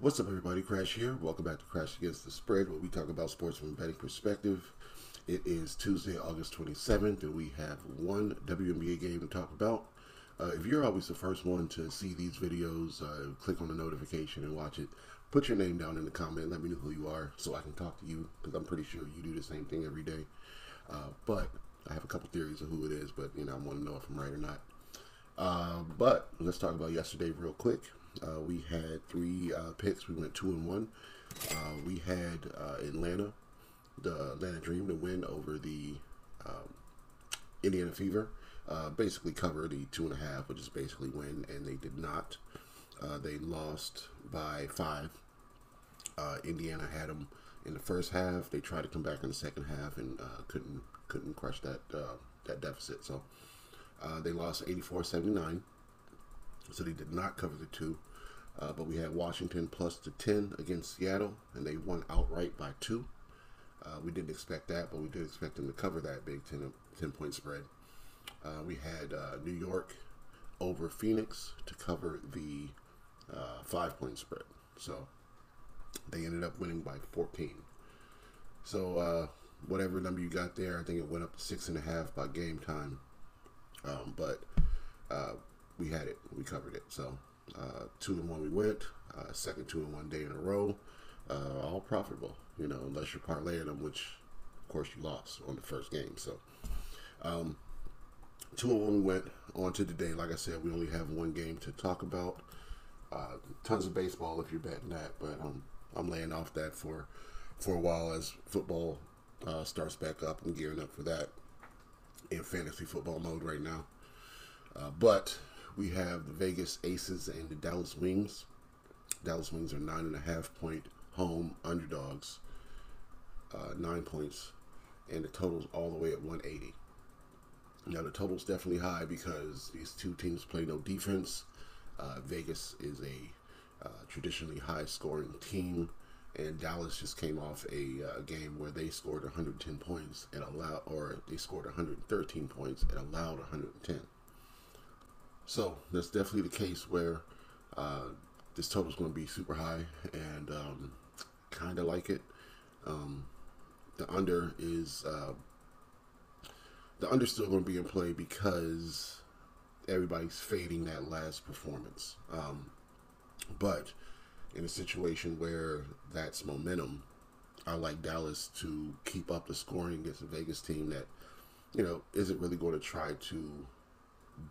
What's up, everybody? Crash here. Welcome back to Crash Against the Spread, where we talk about sports from a betting perspective. It is Tuesday, August 27th, and we have one WNBA game to talk about. If you're always the first one to see these videos, click on the notification and watch it. Put your name down in the comment. Let me know who you are so I can talk to you, because I'm pretty sure you do the same thing every day. But I have a couple theories of who it is, but I want to know if I'm right or not. But let's talk about yesterday real quick. We had three picks. We went 2-1. We had Atlanta, the Atlanta Dream, to win over the Indiana Fever. Basically cover the 2.5, which is basically win, and they did not. They lost by 5. Indiana had them in the first half. They tried to come back in the second half and couldn't crush that deficit. So they lost 84-79. So they did not cover the 2. But we had Washington plus the 10 against Seattle, and they won outright by 2. We didn't expect that, but we did expect them to cover that big 10-point spread. We had New York over Phoenix to cover the 5-point spread. So they ended up winning by 14. So whatever number you got there, I think it went up to 6.5 by game time. But we had it. We covered it. So 2-1 we went. Second 2-1 day in a row. All profitable, unless you're parlaying them, which of course you lost on the first game. So 2-1 we went on to today. Like I said, we only have one game to talk about. Tons of baseball if you're betting that, but I'm laying off that for a while as football starts back up. I'm gearing up for that in fantasy football mode right now. But we have the Vegas Aces and the Dallas Wings. Dallas Wings are 9.5-point home underdogs, 9 points, and the total's all the way at 180. Now the total's definitely high because these two teams play no defense. Vegas is a traditionally high-scoring team, and Dallas just came off a game where they scored 110 points and they scored 113 points and allowed 110. So that's definitely the case where this total is going to be super high, and kind of like it. The under is still going to be in play because everybody's fading that last performance. But in a situation where that's momentum, I like Dallas to keep up the scoring against a Vegas team that isn't really going to try to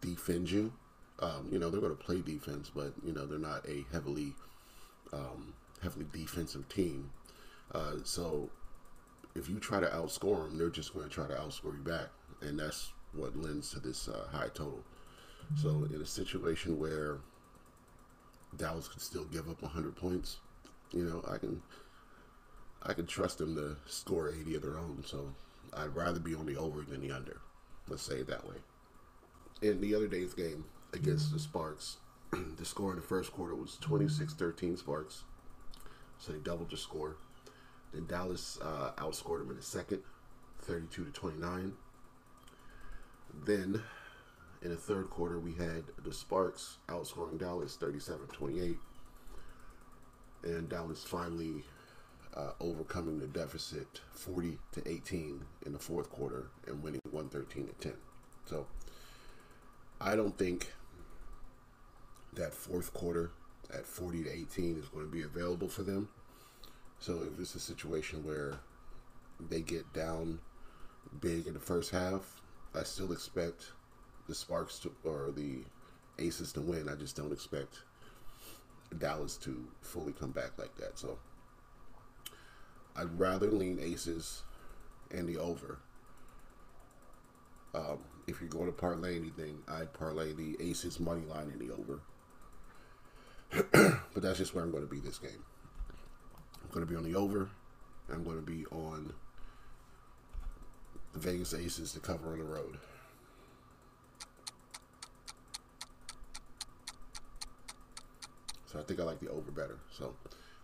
defend you. They're going to play defense, but they're not a heavily defensive team. So if you try to outscore them, they're just going to try to outscore you back, and that's what lends to this high total. So in a situation where Dallas could still give up 100 points, I can trust them to score 80 of their own. So I'd rather be on the over than the under. Let's say it that way. In the other day's game against the Sparks, the score in the first quarter was 26-13 Sparks. So they doubled the score. Then Dallas outscored them in the second, 32-29. Then in the third quarter, we had the Sparks outscoring Dallas 37-28. And Dallas finally overcoming the deficit 40-18 in the fourth quarter and winning 113-10. So I don't think that fourth quarter at 40-18 is going to be available for them. So if it's a situation where they get down big in the first half, I still expect the Sparks or the Aces to win. I just don't expect Dallas to fully come back like that. So I'd rather lean Aces and the over. If you're going to parlay anything, I'd parlay the Aces money line in the over. But that's just where I'm going to be this game. I'm going to be on the over. I'm going to be on the Vegas Aces to cover on the road. So I think I like the over better. So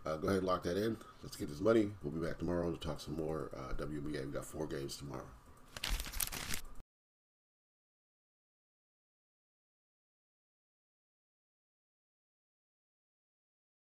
go ahead and lock that in. Let's get this money. We'll be back tomorrow to talk some more WNBA. We got 4 games tomorrow.